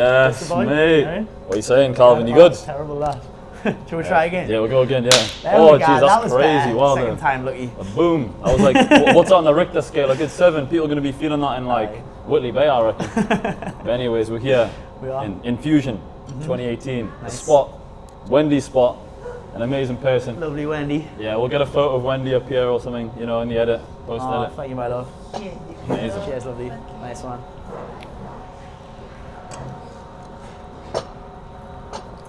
Yes, mate. Right? What are you saying, Calvin? You good? Terrible that. Shall we try again? Yeah, we'll go again, yeah. There Oh, we go. jeez, That that's was crazy. better. Wow, Second time, lucky. Boom. I was like, what's on the Richter scale? Like, it's 7. People are going to be feeling that in, like, Whitley Bay, I reckon. But anyways, we're here in Infusion 2018. Nice. The spot, Wendy's spot, an amazing person. Lovely Wendy. Yeah, we'll get a photo of Wendy up here or something, you know, in the edit, post-edit. Thank you, my love. Amazing. Cheers, lovely. Nice one.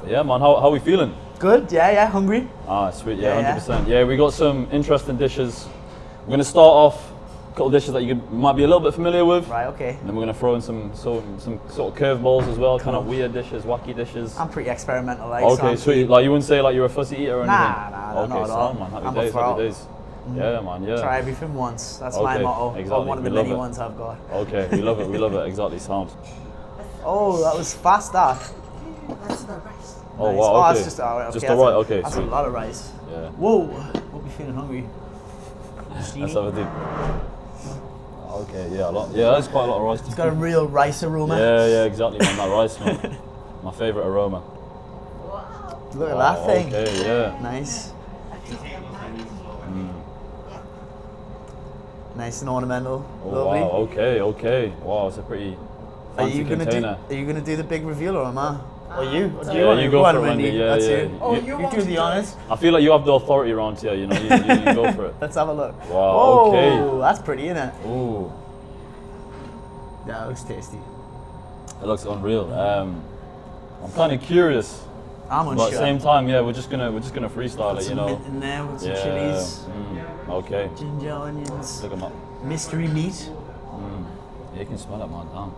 Yeah, man, how are we feeling? Good, yeah, hungry. Ah, sweet, yeah, 100%. Yeah, we got some interesting dishes. We're going to start off a couple of dishes that you might be a little bit familiar with. Right, okay. And then we're going to throw in some sort of curveballs as well, kind of weird dishes, wacky dishes. I'm pretty experimental, like. Okay, so sweet. Like, you wouldn't say like you're a fussy eater or anything? Nah, okay, not at all. Man. I'm Happy days. Yeah, man, yeah. Try everything once. That's my Okay, motto. exactly. Or one of the We love many it. ones I've got. Okay, we love it, exactly, sound. Oh, that was fast, that. That's the rice. Oh, Nice. wow, Oh, okay. that's just alright. Just Okay, alright, okay, That's sweet. a lot of rice. Yeah. Whoa, we'll be feeling hungry. Let's have a deep. Okay, yeah, a lot. Yeah, that's quite a lot of rice. It's got a real rice aroma. Yeah, exactly, man, that rice, man. My favourite aroma. Look at that thing. Okay, yeah. Nice. Nice and ornamental. Oh, Lovely. wow, okay. Wow, it's a pretty fancy container. Are you gonna do the big reveal or am I? Or you? Or do Yeah, you go on, for it, Wendy. Wendy. Yeah, That's yeah. you. Oh, You do the honors. I feel like you have the authority around here, you know, you go for it. Let's have a look. Wow, Whoa, okay. that's pretty, isn't it? Ooh, Yeah, it looks tasty. it looks unreal. I'm kind of curious, I'm but unsure. at the same time, yeah, we're just gonna freestyle Put it, you some know. mint in there with some Yeah. chilies, Okay. ginger, onions, Look 'em up. mystery meat. Yeah, you can smell it, man. Damn.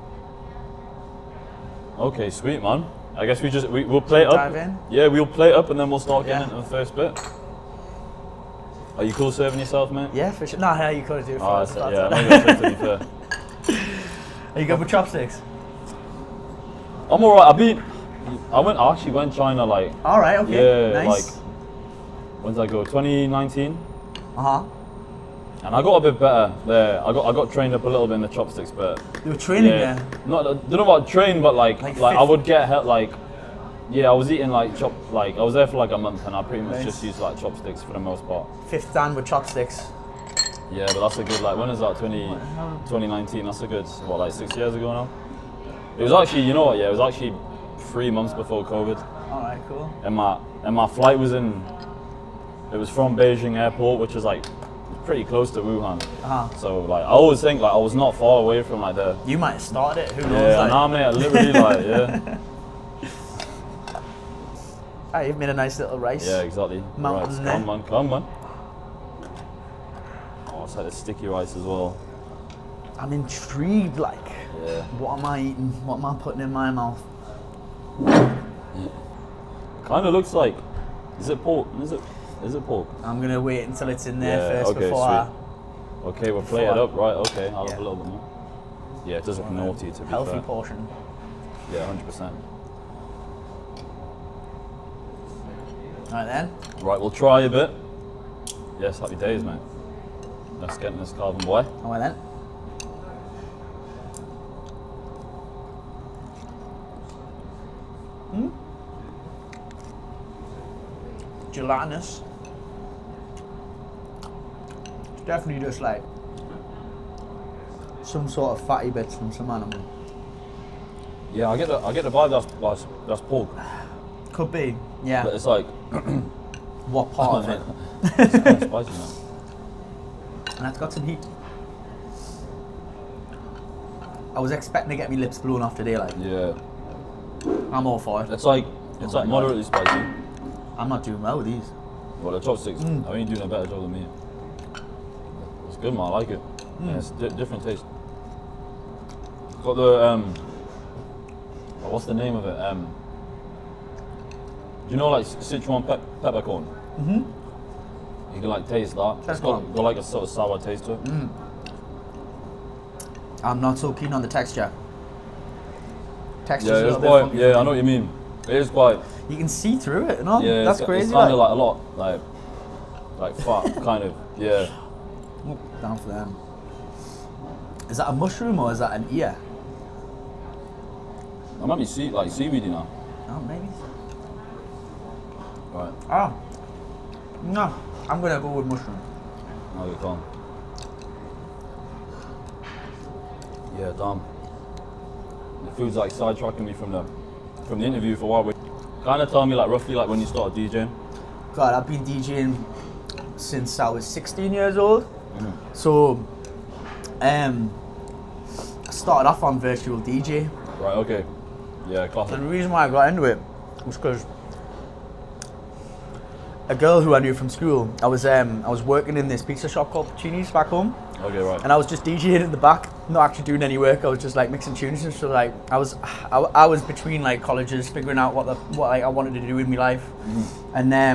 Okay, sweet, man. I guess we'll play it up. Dive in? Yeah, we'll play it up and then we'll start getting Yeah. into the first bit. Are you cool serving yourself, mate? Yeah, for sure. No, yeah, you could do it Oh, first. yeah, maybe I'll take to be fair. Are you good with chopsticks? I'm alright. I actually went China like, All right, okay. yeah, Nice. like, when did I go? 2019? Uh-huh. And I got a bit better there. I got trained up a little bit in the chopsticks, but You were training yeah, there? not I don't know about train, but like I would get help. Like, yeah, I was eating like I was there for like a month, and I pretty much Nice. just used like chopsticks for the most part. Fifth dan with chopsticks. Yeah, but that's a good like when is that 2019? That's a good what, like 6 years ago now. It was actually, you know what? Yeah, it was actually 3 months before COVID, All right, cool. and my flight was in. It was from Beijing airport, which is like pretty close to Wuhan. Uh-huh. So like I always think like I was not far away from like the. You might have started it. Who knows? Yeah, like. nah, mate. I literally like yeah. Ah, you've made a nice little rice. Yeah, exactly. Mountain Right, there. come on. Oh, it's like the sticky rice as well. I'm intrigued. Like, Yeah. what am I eating? What am I putting in my mouth? Kind of looks like. Is it pork? Is it pork? I'm gonna wait until it's in there Yeah, first okay, before I. Okay, we'll play it up. Right. Okay, I'll have Yeah. a little bit more. Yeah, it does look naughty to be Healthy fair. portion. Yeah, 100%. All right then. Right, we'll try a bit. Yes, happy days, mate. Let's get in this Calvin boy. All right then. Gelatinous. It's definitely just like some sort of fatty bits from some animal. Yeah, I get the vibe that's pork, Could be, yeah. but it's like What part of it? it's kind of spicy, man. And it's got some heat. I was expecting to get my lips blown off today, like. Yeah, I'm all for it. it's like my God. moderately spicy. I'm not doing well with these. Well, the chopsticks, I mean, you're doing a better job than me. It's good, man. I like it. Yeah, it's different taste. Got the what's the name of it? Do you know like Sichuan peppercorn? Mm-hmm. You can like taste that. That's It's got cool. like a sort of sour taste to it. I'm not so keen on the texture. Texture's Yeah, a it's little bit quite. funky Yeah, for I me. know what you mean. It is quite. You can see through it, no? Yeah, That's it's crazy. kind of like a lot, like fat, kind of. Yeah. Oh, down for them. Is that a mushroom or is that an ear? I might be seaweedy now. Oh, maybe. Right. Oh. No, I'm gonna go with mushroom. Okay, calm. Yeah, damn. The food's like sidetracking me from the interview for a while. Kind of tell me like roughly like when you started DJing. God, I've been DJing since I was 16 years old. So, I started off on virtual DJ. Right. Okay. Yeah, classic. And the reason why I got into it was because a girl who I knew from school, I was working in this pizza shop called Puccini's back home. Okay, right. And I was just DJing in the back, not actually doing any work. I was just like mixing tunes and so like I was between like colleges, figuring out what like, I wanted to do in my life. And I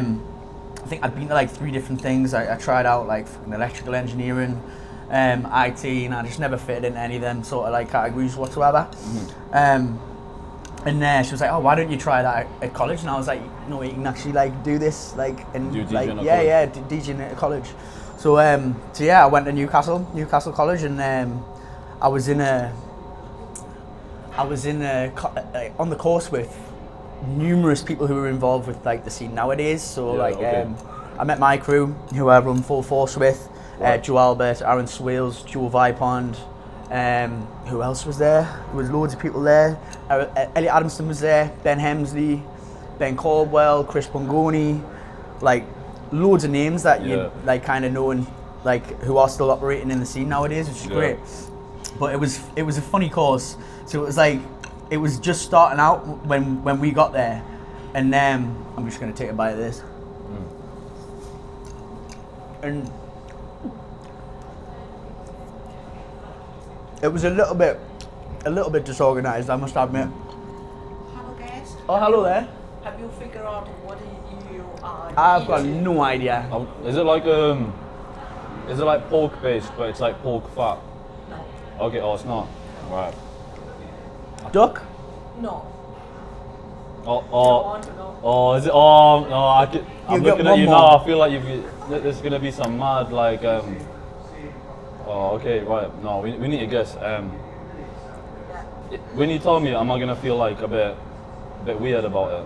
think I'd been to like 3 different things. I tried out like electrical engineering, IT, and I just never fitted into any of them sort of like categories whatsoever. And she was like, "Oh, why don't you try that at college?" And I was like, "No, you can actually like do this like and Do like DJing at DJing at college." So I went to Newcastle College, and I was on the course with numerous people who were involved with like the scene nowadays. So I met my crew who I run full force with. Joe Albert, Aaron Swales, Joe Vipond. Who else was there? There was loads of people there. Elliot Adamson was there, Ben Hemsley, Ben Caldwell, Chris Bongoni, like loads of names that you like kind of know and like who are still operating in the scene nowadays, which is great. But it was a funny course. So it was like it was just starting out when we got there, and I'm just gonna take a bite of this. And it was a little bit disorganized, I must admit. Hello guys. Oh, hello there. Have you figured out what you are I've got eating? no idea. Is it like pork based, but it's like pork fat? No. Okay. Oh, it's not. Right. Duck? No. Oh. I want to know. Oh, is it? Oh no, I'm You looking get at one you more. now. I feel like there's gonna be some mad like. Oh, okay, right. No, we need to guess. When you tell me, am I gonna feel like a bit weird about it?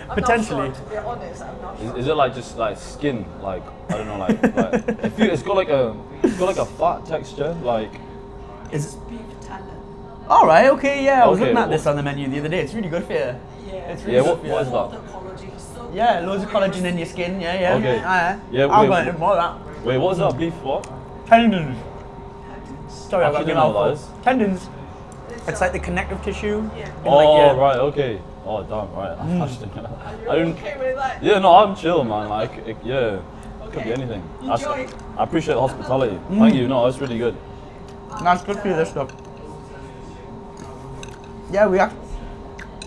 I'm Potentially. Not sure, to be honest, I'm not sure. Is it like just like skin? Like I don't know, like it's got like a fat texture, like. Is it? Beef talent. All right. Okay. Yeah. I was Okay, looking at well- this on the menu the other day. It's really good for you. Yeah. It's really Yeah, good for you. what is that? The collagen is so Yeah, good. loads of collagen in your skin. Yeah. Okay. Aye. Yeah, I'm wait, going to more of that. Wait, what is that? Beef what? Tendons. Sorry, I got Actually, my don't know mouth what full. that is. Tendons. It's like the connective tissue. Yeah. in, like, Oh, your- right, okay. Oh, damn, right. I Are you didn't. okay with that? Yeah, no, I'm chill, man. Like, it could be anything. Enjoy. I appreciate the hospitality. Thank you. No, that's really good. That's good for you, this stuff. Yeah,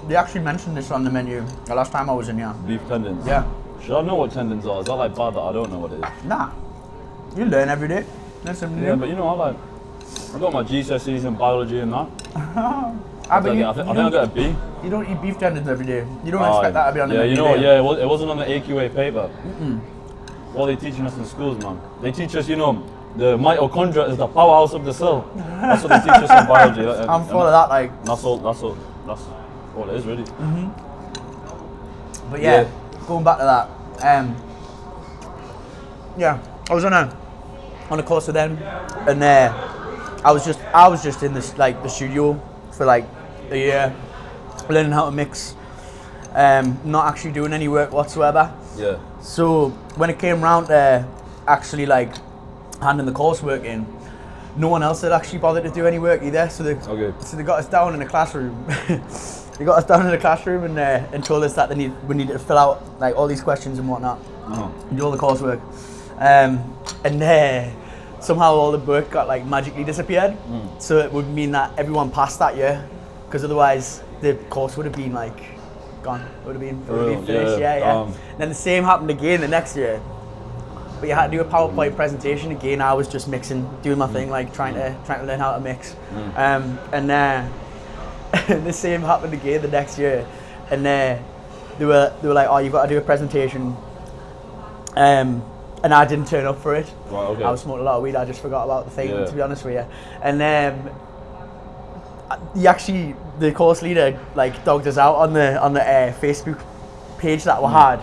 they actually mentioned this on the menu the last time I was in here. Beef tendons. Yeah. Should I know what tendons are? Is that like bad that I don't know what it is? Nah. You learn every day. That's something Yeah, new. but you know, I got my GCSEs in biology and that. I bet I think I got a B. you don't eat beef tendons every day. You don't expect that to be on the Yeah, menu. you know, do yeah, it wasn't on the AQA paper. What are they teaching us in schools, man? They teach us, you know, the mitochondria is the powerhouse of the cell. That's what they teach us in biology. I'm full of that, like. That's all it is, really. But yeah, Yeah. going back to that. Yeah, I was on a course with them, and I was just in this like the studio for like a year, learning how to mix, not actually doing any work whatsoever. Yeah. So when it came round to actually like handing the coursework in, no one else had actually bothered to do any work either. So they got us down in a classroom. They got us down in the classroom and told us that we needed to fill out like all these questions and whatnot, and do all the coursework. And somehow all the work got like magically disappeared. So it would mean that everyone passed that year, because otherwise the course would have been like gone. It would have been finished. Yeah. And then the same happened again the next year. But you had to do a PowerPoint presentation again. I was just mixing, doing my thing, like trying to learn how to mix. And the same happened again the next year. And they were like, "Oh, you've got to do a presentation." And I didn't turn up for it. Right, okay. I was smoking a lot of weed. I just forgot about the thing, Yeah. to be honest with you. And the course leader like dogged us out on the Facebook page that we had,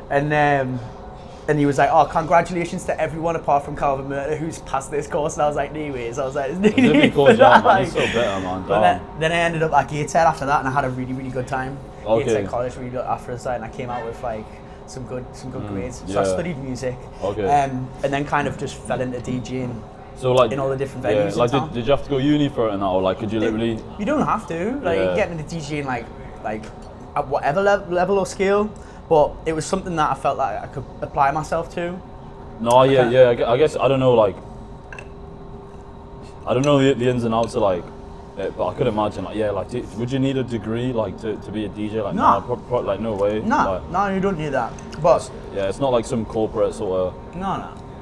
and he was like, "Oh, congratulations to everyone apart from Calvin Murta who's passed this course." And I was like, "Anyways," I was like, "There's no need for that." Man, he's so better, man. Then I ended up at Gateshead after that, and I had a really, really good time. Okay. Gateshead College really good after that, and I came out with like some good grades. So I studied music, and then kind of just fell into DJing. So like in all the different venues. Yeah, like did you have to go uni for it now, or like could you literally? You don't have to. Like getting into DJing like at whatever level or scale, but it was something that I felt like I could apply myself to. No, I guess I don't know, like I don't know the ins and outs of like it, but I could imagine like would you need a degree like to be a DJ? Like no, like no way. No, you don't need that. But it's not like some corporate sort of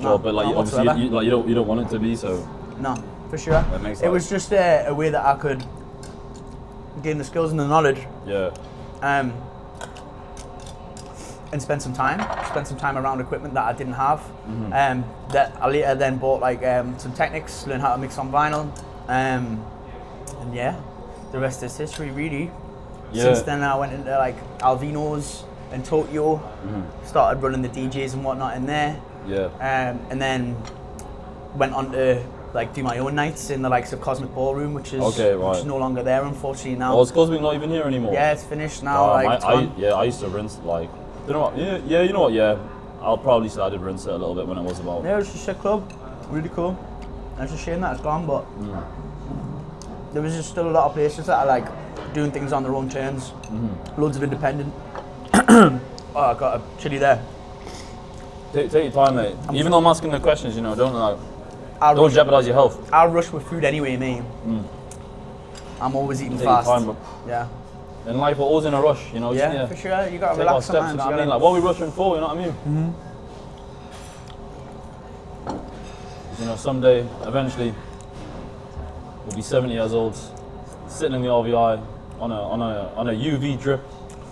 job, but like obviously you don't want it to be, so no, for sure. It was just a way that I could gain the skills and the knowledge. Yeah. And spend some time around equipment that I didn't have. That I later then bought like some Technics, learned how to mix on vinyl, and the rest is history really. Since then I went into like Alvino's and Tokyo, started running the DJs and whatnot in there. And then went on to like do my own nights in the likes of Cosmic Ballroom, which is no longer there unfortunately now. Oh, is Cosmic not even here anymore? Yeah, it's finished now. I used to rinse like. You know what? Yeah, you know what? Yeah, I'll probably say I did rinse it a little bit when it was about. Yeah, it was just a club, really cool. And it's a shame that it's gone, but there was just still a lot of places that are like doing things on their own terms. Loads of independent. Oh, I got a chili there. Take your time, mate. Even though I'm asking the questions, you know, don't jeopardize your health. I'll rush with food anyway, me. I'm always eating fast. Your time, bro. Yeah. In life, we're always in a rush, you know. Yeah, for sure. You gotta relax sometimes. You know what I mean? Like, what are we rushing for? You know what I mean? You know, someday, eventually, we'll be 70 years old, sitting in the RVI on a UV drip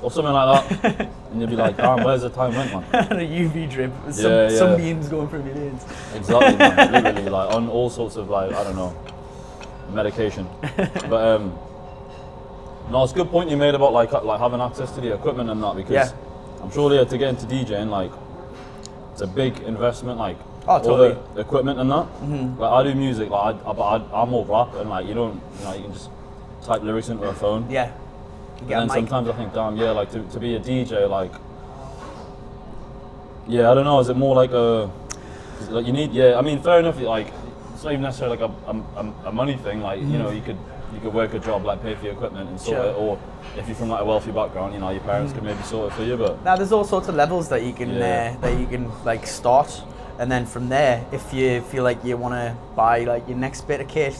or something like that, and you'll be like, "Damn, where's the time went, man?" On a UV drip, some beans going through millions. Exactly, man. Literally, like on all sorts of like I don't know, medication, but no, it's a good point you made about like having access to the equipment and that, because I'm sure to get into DJing, like it's a big investment, like all the equipment and that. Like I do music, like I'm more rap, and like you can just type lyrics into a phone. Yeah. And then sometimes I think, damn, like to be a DJ, like I don't know, is it more like like you need? I mean, fair enough. Like it's not even necessarily like a money thing. Like you know, you could work a job, like pay for your equipment and sort it, or if you're from like a wealthy background, you know, your parents could maybe sort it for you. But now there's all sorts of levels that you can like start, and then from there, if you feel like you want to buy like your next bit of kit,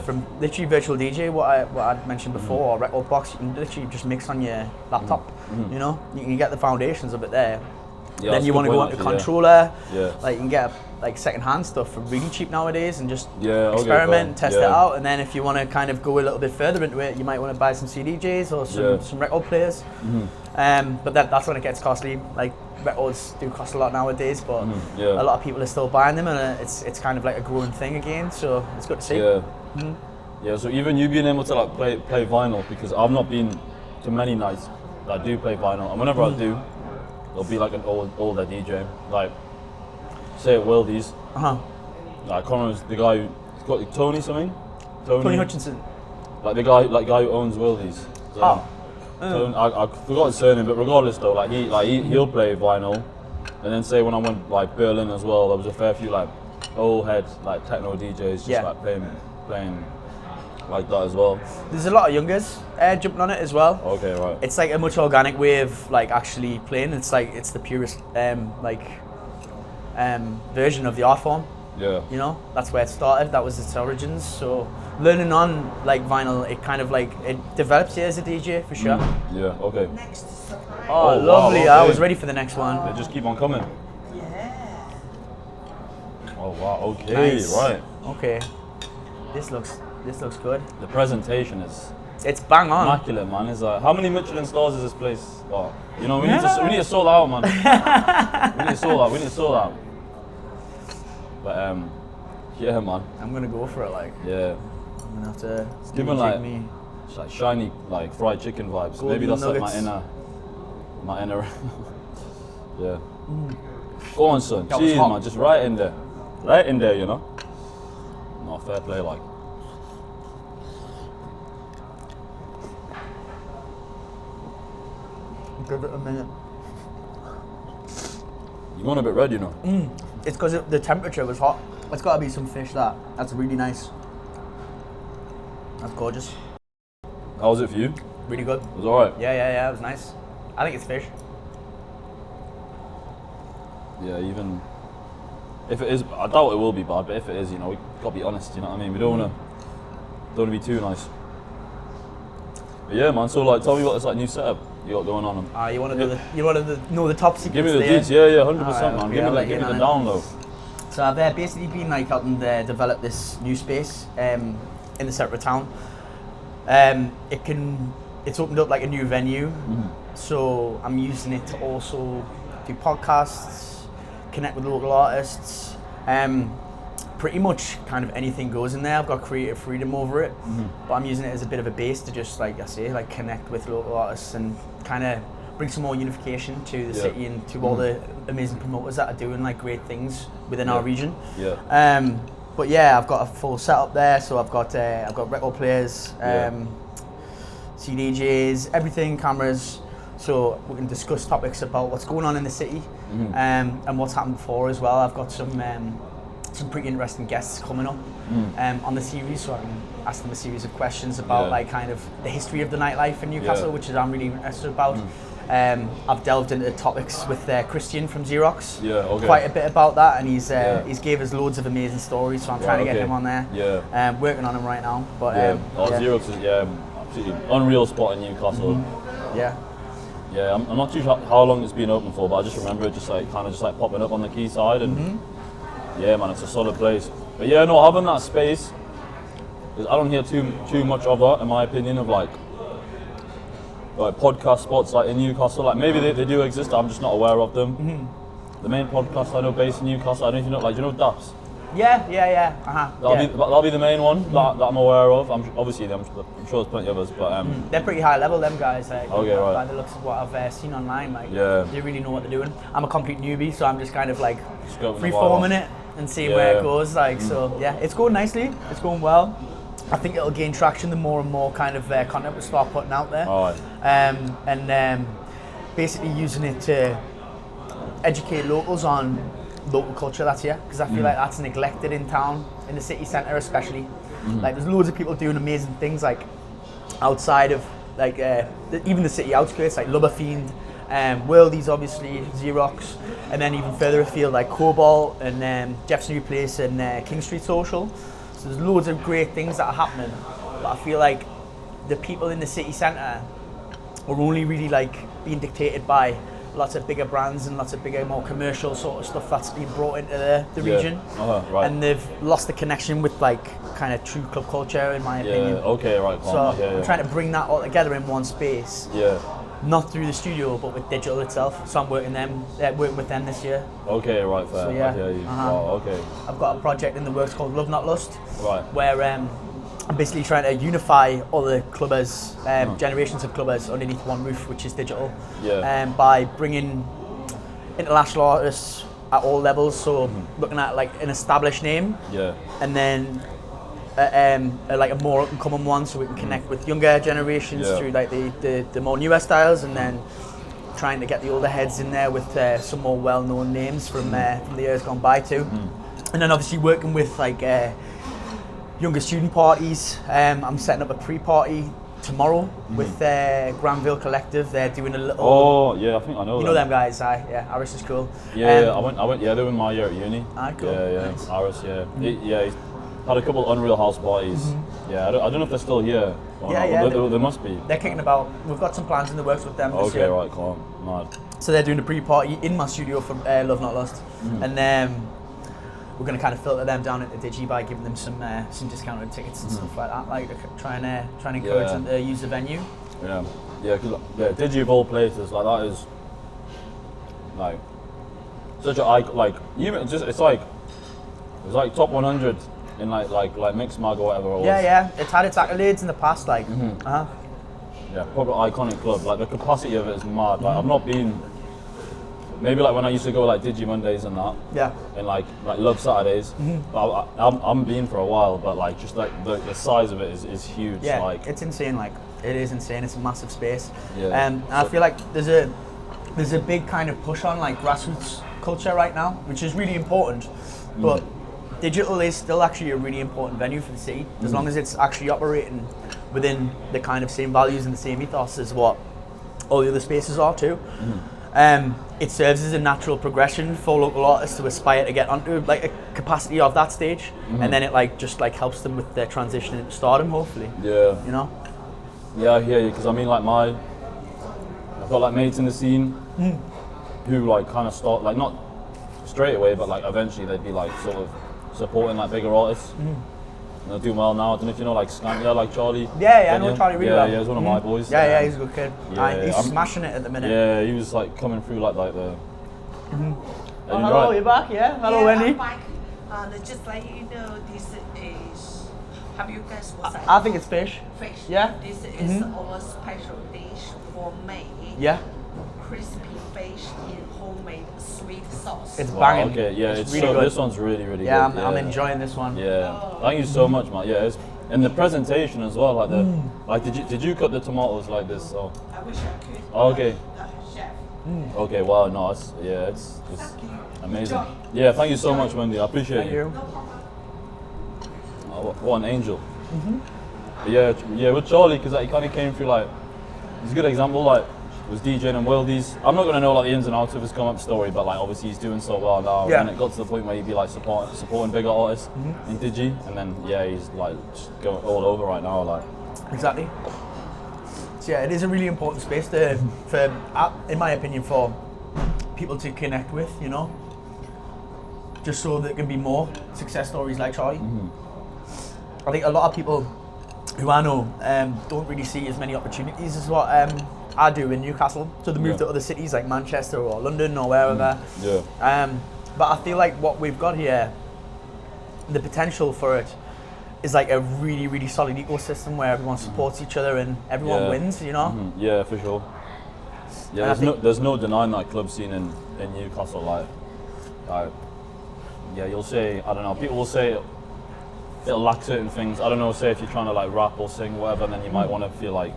from literally virtual DJ, what I mentioned before, or record box, you can literally just mix on your laptop. You know, you can get the foundations of it there. Then you want to go into controller, like you can get like second-hand stuff for really cheap nowadays, and just experiment and test it out. And then if you want to kind of go a little bit further into it, you might want to buy some CDJs or some record players. But that's when it gets costly. Like records do cost a lot nowadays, but a lot of people are still buying them, and it's kind of like a growing thing again. So it's good to see. Yeah. So even you being able to like play vinyl, because I've not been to many nights that I do play vinyl, and whenever I do, there'll be like an older DJ, like say at Wildy's. Like Connor's the guy who's got like, Tony Hutchinson. Like the guy who owns Wildy's. So, I forgot his surname, but regardless though, he'll play vinyl, and then say when I went like Berlin as well, there was a fair few like old head like techno DJs just like playing like that as well. There's a lot of youngers jumping on it as well. Okay, right. It's like a much organic way of like actually playing. It's like it's the purest version of the art form. Yeah. You know, that's where it started. That was its origins. So learning on like vinyl, it kind of like it develops you as a DJ for sure. Yeah. Okay. Oh, lovely! Wow, okay. I was ready for the next one. They just keep on coming. Yeah. Oh wow. Okay. Nice. Right. Okay. This looks good. The presentation is. It's bang on. Immaculate, man. It's like, how many Michelin stars is this place? Oh, you know, we need to sort that out, man. we need to sort that. But yeah, man. I'm gonna go for it, like. Yeah. I'm gonna have to. It's given like it's like shiny, like fried chicken vibes. Golden Maybe that's nuggets. like my inner. Yeah. Go on, son. That was Jeez, hot. man, just right in there, you know. No, fair play, like. Give it a minute. You're going a bit red, you know. It's because the temperature was hot. It's got to be some fish that's really nice. That's gorgeous. How was it for you? Really good. It was alright. Yeah, it was nice. I think it's fish. Yeah, even if it is, I doubt it will be bad, but if it is, you know, we gotta be honest, you know what I mean? We don't wanna be too nice. But yeah, man, so like, tell me what this like new setup you got going on. You want to know the top secrets? Give me the there? deets, yeah, 100%, Alright, man. okay, Give I'll me let you the know down low. So I've basically been like helping develop this new space in the centre of town. It's opened up like a new venue, so I'm using it to also do podcasts, connect with local artists. Pretty much kind of anything goes in there. I've got creative freedom over it, but I'm using it as a bit of a base to just, like I say, like connect with local artists and kind of bring some more unification to the city and to all the amazing promoters that are doing like great things within our region. But yeah, I've got a full setup there. So I've got record players, CDJs, everything, cameras. So we can discuss topics about what's going on in the city and what's happened before as well. I've got some pretty interesting guests coming up on the series, so I can ask them a series of questions about like kind of the history of the nightlife in Newcastle, which is I'm really interested about. I've delved into topics with Christian from Xerox, quite a bit about that, and he's gave us loads of amazing stories, so I'm trying to get him on there. Working on him right now. But Xerox is absolutely unreal spot in Newcastle. Yeah, I'm not too sure how long it's been open for, but I just remember it just like popping up on the quayside and yeah, man, it's a solid place. But yeah, no, having that space, because I don't hear too much of that, in my opinion, of like podcast spots like in Newcastle. Like maybe they do exist, I'm just not aware of them. The main podcast I know based in Newcastle, I don't know if you know, like, do you know Daps? Yeah. That'll be the main one that I'm aware of. I'm sure there's plenty of others, but they're pretty high level, them guys. Like, okay, right. By the looks of what I've seen online, like they really know what they're doing. I'm a complete newbie, so I'm just kind of like free-forming it and seeing where it goes. Like so, yeah, it's going nicely. It's going well. I think it'll gain traction the more and more kind of content we start putting out there. And basically using it to educate locals on local culture that's here, because I feel like that's neglected in town, in the city centre especially. Like there's loads of people doing amazing things like outside of like even the city outskirts, like Lubberfiend, Worldies obviously, Xerox, and then even further afield like Cobalt and Jeff's New Place and King Street Social. So there's loads of great things that are happening, but I feel like the people in the city centre are only really like being dictated by lots of bigger brands and lots of bigger, more commercial sort of stuff that's been brought into the region. And they've lost the connection with like kind of true club culture, in my opinion. So I'm trying to bring that all together in one space. Not through the studio, but with digital itself. So I'm working with them this year. Fair. So, yeah. I hear you. I've got a project in the works called Love Not Lust, where I'm basically trying to unify all the clubbers, generations of clubbers underneath one roof, which is digital, by bringing international artists at all levels. So looking at like an established name, and then like a more up and coming one, so we can connect with younger generations through like the more newer styles, and then trying to get the older heads in there with some more well-known names from the years gone by too. And then obviously working with like younger student parties. I'm setting up a pre-party tomorrow with Granville Collective. They're doing a little. I think I know. You know them guys, Aris is cool. I went. Yeah, they were in my year at uni. Cool. Nice. Aris, he's had a couple unreal house parties. I don't know if they're still here. They must be. They're kicking about. We've got some plans in the works with them this year. Cool. Mad. So they're doing a pre-party in my studio for Love Not Lost, and we're going to kind of filter them down into Digi by giving them some discounted tickets and stuff like that, like trying to encourage them to use the venue. Because Digi of all places, like that is like such a it's like top 100 in like mixed mag or whatever it was. Yeah. It's had its accolades in the past, like. Yeah, proper iconic club. Like the capacity of it is mad. Like I've not been. Maybe like when I used to go like Digi Mondays and that. Yeah. And like Love Saturdays. But I'm been for a while, but like just like the size of it is huge. Yeah. Like it's insane. Like it is insane. It's a massive space. Yeah. And I feel like there's a big kind of push on like grassroots culture right now, which is really important. But digital is still actually a really important venue for the city, as long as it's actually operating within the kind of same values and the same ethos as what all the other spaces are too. It serves as a natural progression for local artists to aspire to get onto like a capacity of that stage, and then it like just like helps them with their transition into stardom, hopefully. Yeah. You know? Yeah, I hear you, because I mean like I've got like mates in the scene who like kind of start like not straight away, but like eventually they'd be like sort of supporting like bigger artists. And they're doing well now. I don't know if you know like Scantia, like Charlie. Yeah, I know Charlie really well. Yeah, he's one of my boys. Yeah, he's a good kid. Yeah, He's smashing it at the minute. Yeah, he was like coming through like the. Hello, you're back. Yeah, hello, Wendy. I'm back. And just like you know, this is. Have you guys what's that? I think it's fish. Fish. Yeah. This is our special dish for me. Yeah. Crispy fish in homemade sweet sauce. It's Wow, banging. okay, yeah, it's really so, good. this one's really good. Yeah, I'm enjoying this one. Yeah, thank you so much, man. Yeah, and the presentation as well. Like like did you cut the tomatoes like this? Or? I wish I could. Oh, okay. Chef. Okay, wow, no, it's amazing. Yeah, thank you so much, Wendy. I appreciate Thank you. you. Oh, what an angel. But yeah, with Charlie, because like, he kind of came through like, he's a good example. Like, was DJing and Wildies. I'm not gonna know like the ins and outs of his come up story, but like obviously he's doing so well now. Yeah. And it got to the point where he'd be like supporting bigger artists in Digi, and then he's like just going all over right now. Like, Exactly. So yeah, it is a really important space in my opinion, for people to connect with, you know, just so there can be more success stories like Charlie. I think a lot of people who I know don't really see as many opportunities as what I do in Newcastle. So they move to other cities like Manchester or London or wherever. But I feel like what we've got here, the potential for it, is like a really, really solid ecosystem where everyone supports each other and everyone wins, you know? Yeah, for sure. Yeah, there's no denying that club scene in Newcastle. Like, yeah, you'll say, I don't know, people will say it'll lack certain things. I don't know, say if you're trying to like rap or sing, whatever, then you might want to feel like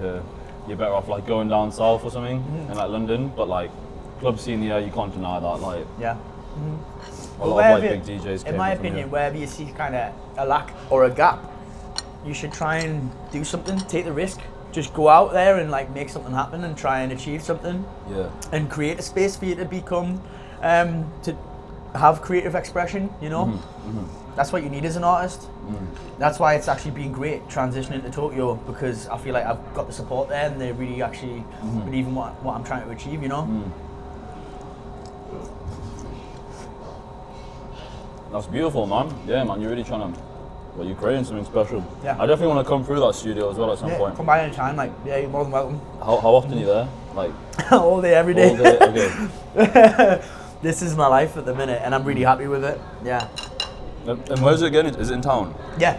you're better off like going down south or something in like London. But like club scene, you can't deny that. Like, a lot of like big DJs. In my opinion, wherever you see kind of a lack or a gap, you should try and do something. Take the risk. Just go out there and like make something happen and try and achieve something. Yeah. And create a space for you to become, to have creative expression. You know. That's what you need as an artist. That's why it's actually been great transitioning to Tokyo, because I feel like I've got the support there and they really actually believe in what I'm trying to achieve, you know? That's beautiful, man. Yeah, man, you're really trying to, you're creating something special. Yeah. I definitely want to come through that studio as well at some point. Come by anytime, like, yeah, you're more than welcome. How often are you there? Like all day, every day. all day? Okay. This is my life at the minute and I'm really happy with it, yeah. And where's it again? Is it in town? Yeah,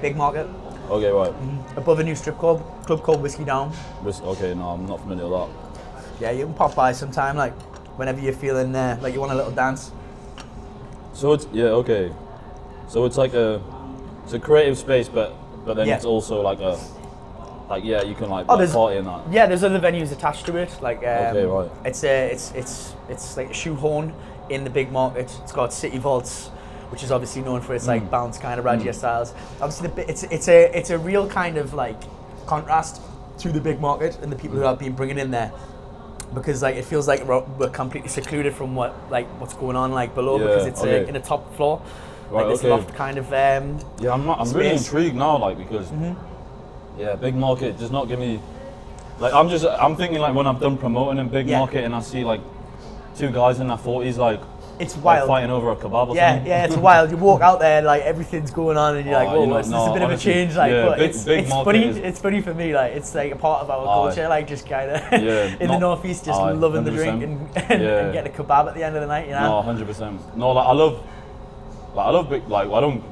big market. Okay, right. Above a new strip club called Whiskey Down. Okay, no, I'm not familiar with that. Yeah, you can pop by sometime, like, whenever you're feeling like you want a little dance. So it's, okay. So it's like it's a creative space, but then it's also like you can like party in that. Yeah, there's other venues attached to it. Like, okay, right. It's like a shoehorn in the big market. It's got City Vaults, which is obviously known for its like bounce kind of Radia styles. Obviously, it's a real kind of like contrast to the big market and the people who have been bringing in there, because like it feels like we're completely secluded from what's going on like below, because it's in a top floor, right, like this loft kind of. Yeah, I'm really intrigued now, like, because big market does not give me like I'm thinking like when I'm done promoting in big market and I see like two guys in their 40s like. It's wild. Like fighting over a kebab or something. Yeah, it's wild. You walk out there, like everything's going on, and you're like, "Whoa, this is a bit of a change." Like, but it's funny. It's funny for me. Like, it's like a part of our culture. Like, just kind of in the northeast, just loving 100%. The drink and getting a kebab at the end of the night. You know? No, 100%. No, like I love Like I love big. Like I don't.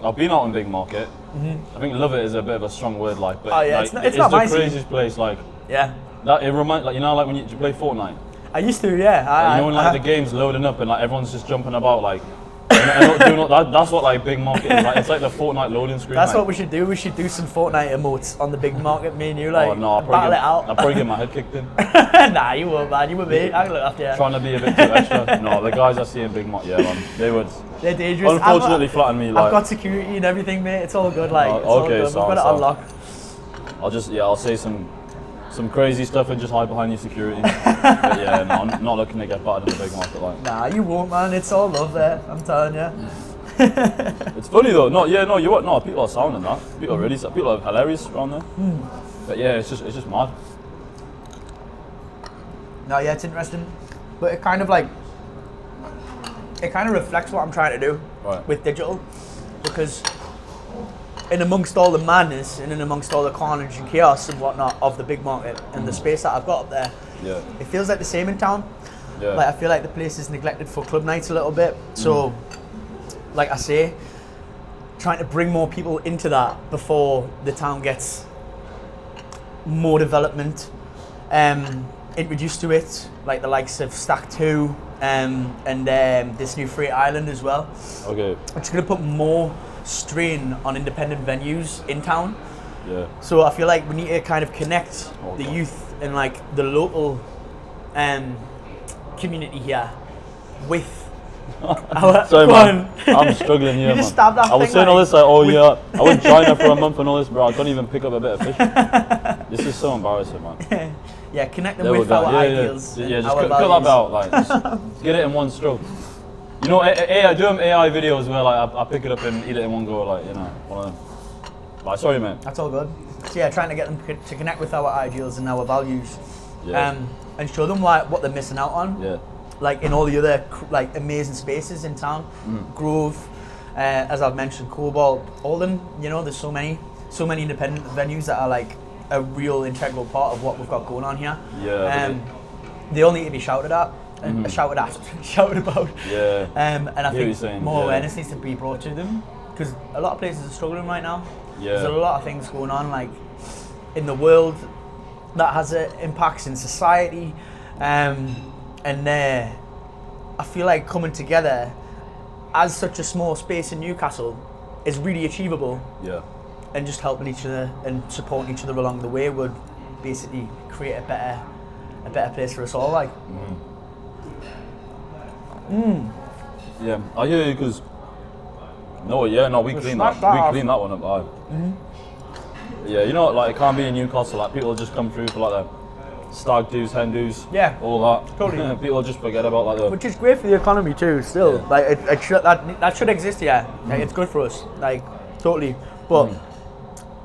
I've been out in big market. I think love it is a bit of a strong word. Like, but Oh, yeah, like, it's not the my scene. craziest place. Like Yeah. that. It reminds like like when you play Fortnite. I used to, yeah. Like, when like the game's loading up and like everyone's just jumping about like. That's what like big market is like. It's like the Fortnite loading screen. That's like. what we should do. We should do some Fortnite emotes on the big market. Me and you, like, Oh no, I'll battle it out. probably get my head kicked in. Nah, you won't, man. You were me. I can look after you. Trying to be a bit too extra. No, the guys I see in big market, yeah, man, they would. They're dangerous. Unfortunately, flatten me. Like, I've got security and everything, mate. It's all good. Like, it's all okay, good. We've so got it unlock. I'll say some crazy stuff and just hide behind your security. But yeah, no, I'm not looking to get battered in the big market. Like, Nah, you won't, man. It's all love there. I'm telling you. it's funny though. You what? No, people are sounding that. People are hilarious around there. But yeah, it's just mad. No, yeah, it's interesting, but it kind of reflects what I'm trying to do with digital, because in amongst all the madness and in amongst all the carnage and chaos and whatnot of the big market and the space that I've got up there, it feels like the same in town. Yeah. Like I feel like the place is neglected for club nights a little bit. So, like I say, trying to bring more people into that before the town gets more development, introduced to it, like the likes of Stack 2 and this new Freight Island as well. Okay. Which is going to put more strain on independent venues in town. Yeah. So I feel like we need to kind of connect the youth and like the local community here with our... Sorry, Go man. on. I'm struggling here, You man. just stabbed that I was thing, saying all like, this like, oh yeah, I went to China for a month and all this, bro. I can't even pick up a bit of fish. This is so embarrassing, man. Yeah, connect them There we with go. our ideals. Yeah, and just our cut that values. out, like, just get it in one stroke. You know, I do them AI videos where like I pick it up and eat it in one go, like, you know, one of them. Like, sorry, man. That's all good. So yeah, trying to get them to connect with our ideals and our values, Yeah. and show them what they're missing out on. Yeah. Like in all the other like amazing spaces in town, Grove, as I've mentioned, Cobalt, Alden. You know, there's so many independent venues that are like a real integral part of what we've got going on here. Yeah. They all need to be shouted at. Shouted about. Yeah. And I think saying, more awareness needs to be brought to them, because a lot of places are struggling right now. Yeah. There's a lot of things going on, like in the world, that has impacts in society, and I feel like coming together as such a small space in Newcastle is really achievable. Yeah. And just helping each other and supporting each other along the way would basically create a better place for us all. Like. Yeah, I hear you, because we clean that. We clean that one up. Yeah, you know, like it can't be in Newcastle. Like people just come through for like the stag do's, hen do's, all that. Totally. People just forget about like the. Which is great for the economy too. Still, like that should exist. Yeah, like, it's good for us. Like totally, but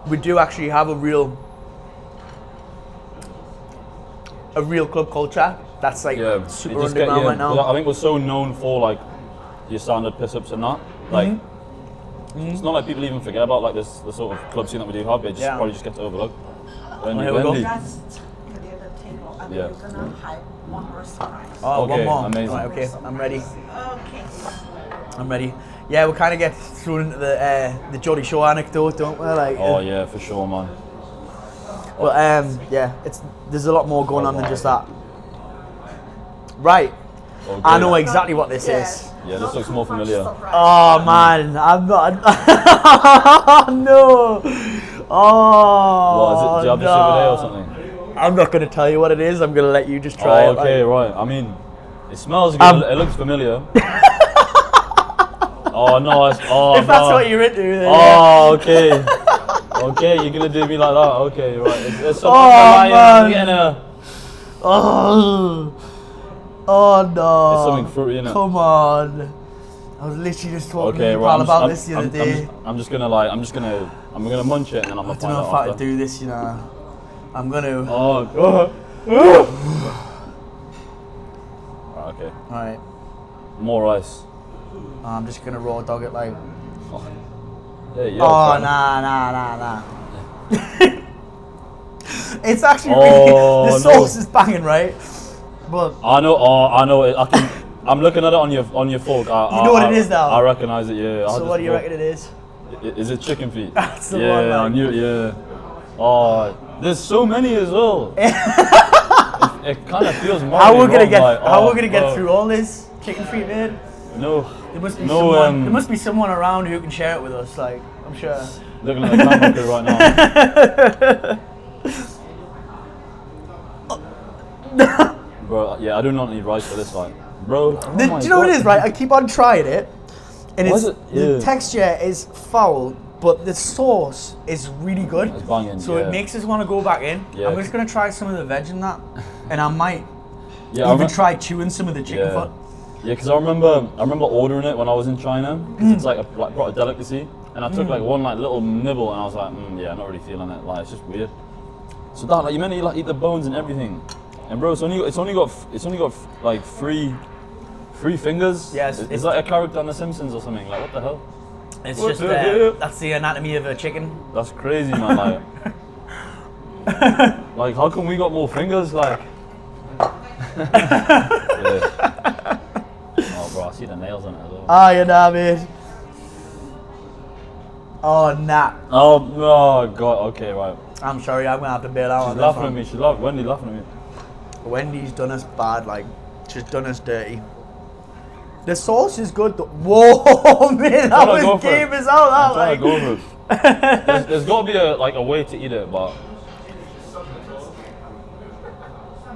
we do actually have a real club culture that's like super underground right now. I think we're so known for like your standard piss-ups and that. Like, it's not like people even forget about like the sort of club scene that we do have. It just probably just gets overlooked. Here we go. That's clear the table. And you're gonna hide one more surprise. Oh, Okay, one more. amazing. Right, okay, I'm ready. Okay. I'm ready. Yeah, we kind of get thrown into the Geordie Shore anecdote, don't we? Like. Oh yeah, for sure, man. But yeah, there's a lot more going on than just that. Right. Okay. I know exactly what this is. Yeah, this looks more familiar. Oh man, I'm not. Oh no. Oh. What is it? Do you have this over there or something? I'm not gonna tell you what it is. I'm gonna let you just try it. Okay, right. I mean, it smells good. It looks familiar. Oh no! If that's what you're into. Then oh, okay. Okay, you're gonna do me like that. Okay, right. It's something man. Oh no. It's something fruity, innit? Come on. I was literally just talking to my pal about this the other day. I'm gonna munch it and then I'm gonna I don't know if I could do this, you know. I'm gonna. Oh. Okay. Alright. More rice. I'm just gonna raw dog it like. Yeah, Nah. It's actually really, the sauce is banging, right? But I know. I can. I'm looking at it on your fork. You know what it is now? I recognize it. Yeah. So what do you reckon it is? Is it chicken feet? That's the yeah, one. Like. I knew it. Yeah. Oh, there's so many as well. it kind of feels more. How we're gonna get through all this chicken feet, man? No. There must be someone. There must be someone around who can share it with us. Like, I'm sure. Looking at the camera crew right now. Bro, yeah, I do not need rice for this fight. Bro, do you know what it is, right? I keep on trying it, and the texture is foul, but the sauce is really good. It's banging, so it makes us want to go back in. Yeah. I'm just going to try some of the veg in that, and I might even try chewing some of the chicken foot. Yeah, because I remember ordering it when I was in China, because it's like a delicacy, and I took like one like little nibble, and I was like, yeah, I'm not really feeling it. Like, it's just weird. So that, like, you meant to like eat the bones and everything, and bro, it's only got like three fingers. Yes, it's like a character on The Simpsons or something. Like, what the hell? It's just that's the anatomy of a chicken. That's crazy, man. Like, like how come we got more fingers? Like, yeah. Oh, bro, I see the nails on it as well. Oh, you know, man. Oh, nah. Oh God. Okay, right. I'm sorry, I'm gonna have to bail out on She's this laughing one. at me. Wendy laughing at me. Wendy's done us bad, like, she's done us dirty. The sauce is good though. Whoa, man, that was game as hell. I'm trying to go for it. There's got to be a way to eat it, but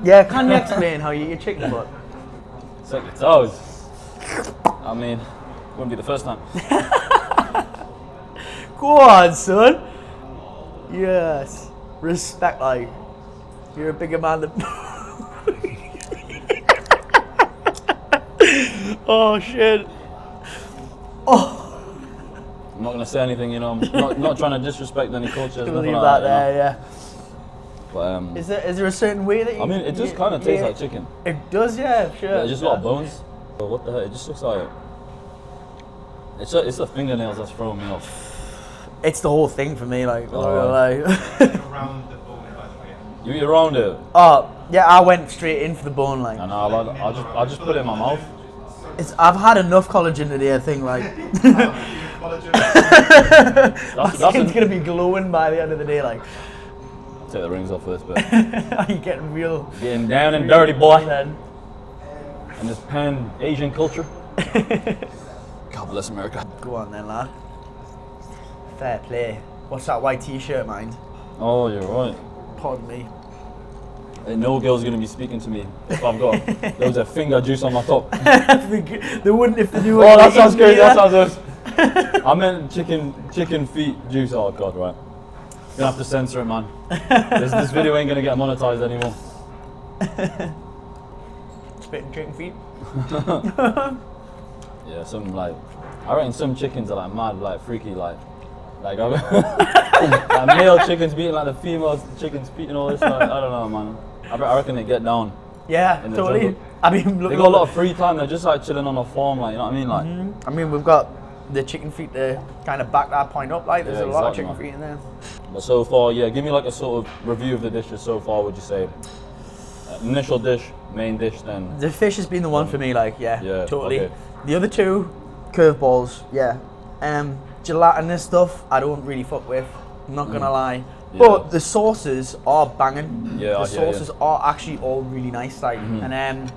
yeah, can you explain how you eat your chicken foot? it's like the toes. I mean, wouldn't be the first time. Go on, son. Yes, respect. Like, you're a bigger man than. Oh shit! Oh, I'm not gonna say anything, you know. I'm not trying to disrespect any cultures. Leave that there, yeah. But is there a certain way that you? I mean, it just kind of tastes like chicken. It does, yeah, sure. Yeah, it just got bones. But what the hell? It just looks like it's the fingernails that's throwing me off. It's the whole thing for me, like. Around the bone, by the way. You eat around it? Oh, yeah, I went straight in for the bone, like. I know, I just put it in my mouth. I've had enough collagen today, I think, like. My skin's gonna be glowing by the end of the day, like. Take the rings off for this bit. Are you getting down and dirty, boy? And this pan-Asian culture. God bless America. Go on then, lad. Fair play. What's that white t-shirt, mind? Oh, you're right. Pardon me. Ain't no girl's gonna be speaking to me if I've got there was a finger juice on my top. They wouldn't if they knew. Oh, that sounds crazy. That sounds worse. I meant chicken feet juice. Oh God, right. Gonna have to censor it, man. This video ain't gonna get monetized anymore. Spitting chicken feet. Yeah, some like I reckon some chickens are like mad, like freaky, like like male chickens beating like the female chickens feet and all this. Like, I don't know, man. I reckon they get down. Yeah, totally. Jungle. I mean, they got a lot of free time. They're just like chilling on a farm, like, you know what I mean, like. I mean, we've got the chicken feet to kind of back that point up. Like, there's a lot of chicken feet in there. But so far, yeah, give me like a sort of review of the dishes so far. Would you say initial dish, main dish, then? The fish has been the one for me. Like, yeah, totally. Okay. The other two, curveballs. Yeah. Gelatinous stuff, I don't really fuck with. I'm not gonna lie. Yeah. But the sauces are banging. Yeah, the sauces are actually all really nice. Like, and I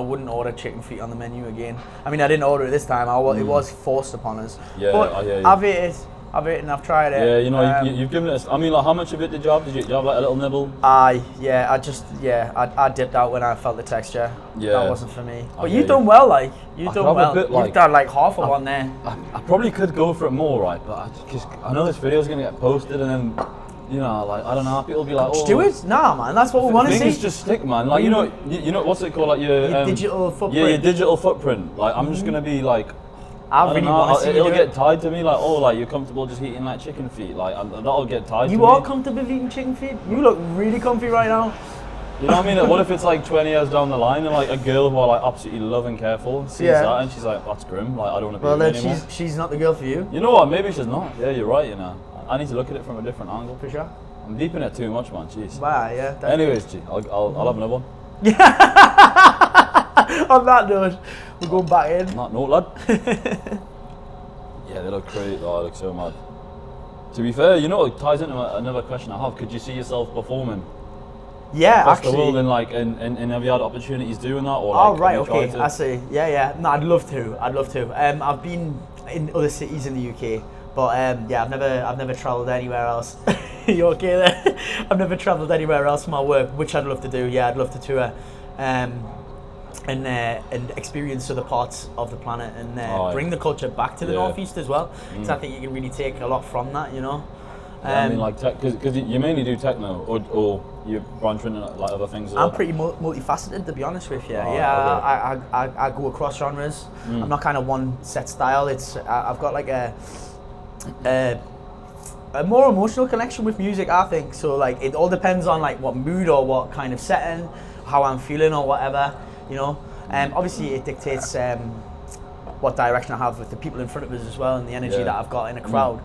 wouldn't order chicken feet on the menu again. I mean, I didn't order it this time. It was forced upon us. Yeah, but I hear you. I've eaten, I've tried it. Yeah, you know, you've given it. I mean, like, how much of it did you have? Did you have like a little nibble? I dipped out when I felt the texture. Yeah, that wasn't for me. But you've done well, like you've done well. You've done like half of one there. I probably could go for it more, right? But I know this video's gonna get posted, and then, you know, like, I don't know, people will be like, oh, just do it. Nah, man, that's what we want to see. Things just stick, man. Like, you know, what's it called, like your digital footprint. Yeah, your digital footprint. Like, I'm just gonna be like. I really want to see it'll get tied to me, like, oh, like, you're comfortable just eating like chicken feet, like, that'll get tied to me. You are comfortable eating chicken feet? You look really comfy right now. You know what I mean? What if it's like 20 years down the line and like a girl who I like absolutely love and care for sees that and she's like, that's grim, like, I don't want to be with you anymore. She's not the girl for you. You know what, maybe she's not. Yeah, you're right, you know. I need to look at it from a different angle. For sure. I'm deep in it too much, man, jeez. Wow, yeah. Anyways, G, I'll have another one. On that note, we're going back in. On that note, lad. Yeah, they look great. Oh, they look so mad. To be fair, you know, it ties into another question I have. Could you see yourself performing? Yeah, across actually. the world and like, and have you had opportunities doing that? Or Oh, like, right, have you okay, tried to? I see. Yeah. No, I'd love to. I've been in other cities in the UK, but yeah, I've never travelled anywhere else. You okay there? I've never travelled anywhere else for my work, which I'd love to do. Yeah, I'd love to tour, and experience other parts of the planet and bring the culture back to the Northeast as well. Because I think you can really take a lot from that, you know. I mean, like, because you mainly do techno, or you branch into like other things as well? I'm pretty multifaceted, to be honest with you. Oh, yeah, okay. I go across genres. I'm not kind of one set style. I've got like a more emotional connection with music, I think. So like it all depends on like what mood or what kind of setting, how I'm feeling or whatever, you know. Obviously it dictates what direction I have with the people in front of us as well, and the energy that I've got in a crowd.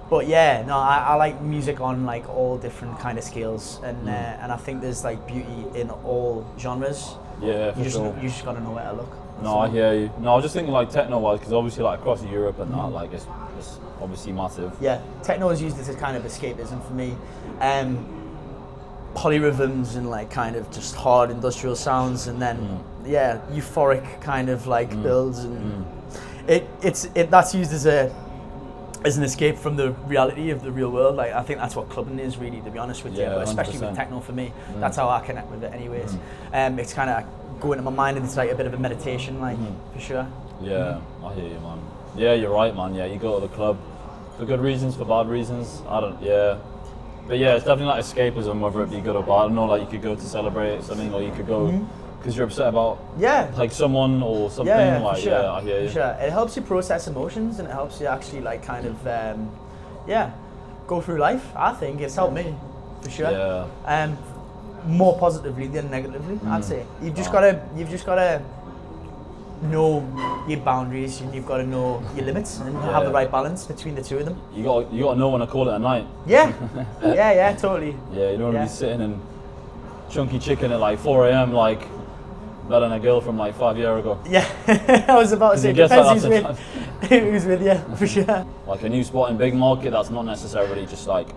But yeah, no, I like music on like all different kind of scales, and I think there's like beauty in all genres. Yeah, you sure. You just gotta know where to look. No, I hear you. No, I was just thinking like techno-wise, because obviously like across Europe and that, like it's obviously massive. Yeah, techno is used as a kind of escapism for me. Polyrhythms and like kind of just hard industrial sounds, and then euphoric kind of like builds, and that's used as an escape from the reality of the real world. Like I think that's what clubbing is really, to be honest with you. But especially 100%. with techno for me, that's how I connect with it anyways. It's kind of go into my mind, and it's like a bit of a meditation, like for sure. Yeah, I hear you, man. Yeah, you're right, man. Yeah, you go to the club for good reasons, for bad reasons. But yeah, it's definitely like escapism, whether it be good or bad. I don't know, like you could go to celebrate something, or you could go because you're upset about like someone or something. Like, for sure. Yeah, I hear you. For sure. It helps you process emotions, and it helps you actually like kind of go through life. I think it's helped me for sure. Yeah. More positively than negatively, I'd say. You've just gotta know your boundaries, and you've got to know your limits, and have the right balance between the two of them. You got to know when to call it a night. Yeah. yeah, totally. Yeah, you don't want to be sitting and chunky chicken at like 4 a.m. like better than a girl from like 5 years ago. Yeah, I was about to say, depends who's with you, for sure. Like a new spot in big market, that's not necessarily just like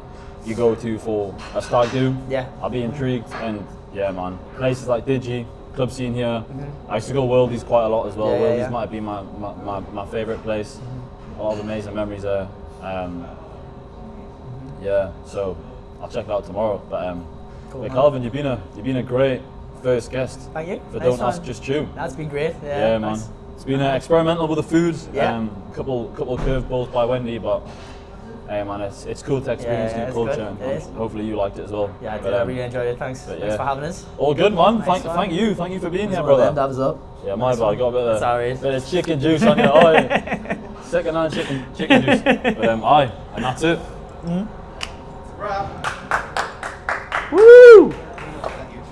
you go to for a stag do. Yeah. I'll be intrigued, and yeah, man. Places like Digi, club scene here. I used to go Worldies quite a lot as well. Worldies might be my favourite place. A lot of amazing memories there. Yeah, so I'll check it out tomorrow. But Cool, hey, man. Calvin, you've been a great first guest. Thank you. For Nice Don't Ask one. Just Chew. That's been great. Yeah, man. nice. It's been experimental with the food. Yeah. Couple curveballs by Wendy, but hey, man, it's cool to experience Yeah, new it's culture. good. And It is. hopefully you liked it as well. Yeah, I did. But, I really enjoyed it. Thanks. but Thanks yeah. for having us. All good, man. Nice one. Thank you for being here, Well, brother. that was up. Yeah, my bad. I got a bit of Sorry. bit of chicken juice on your eye. Second-hand chicken juice. But and that's it. Woo!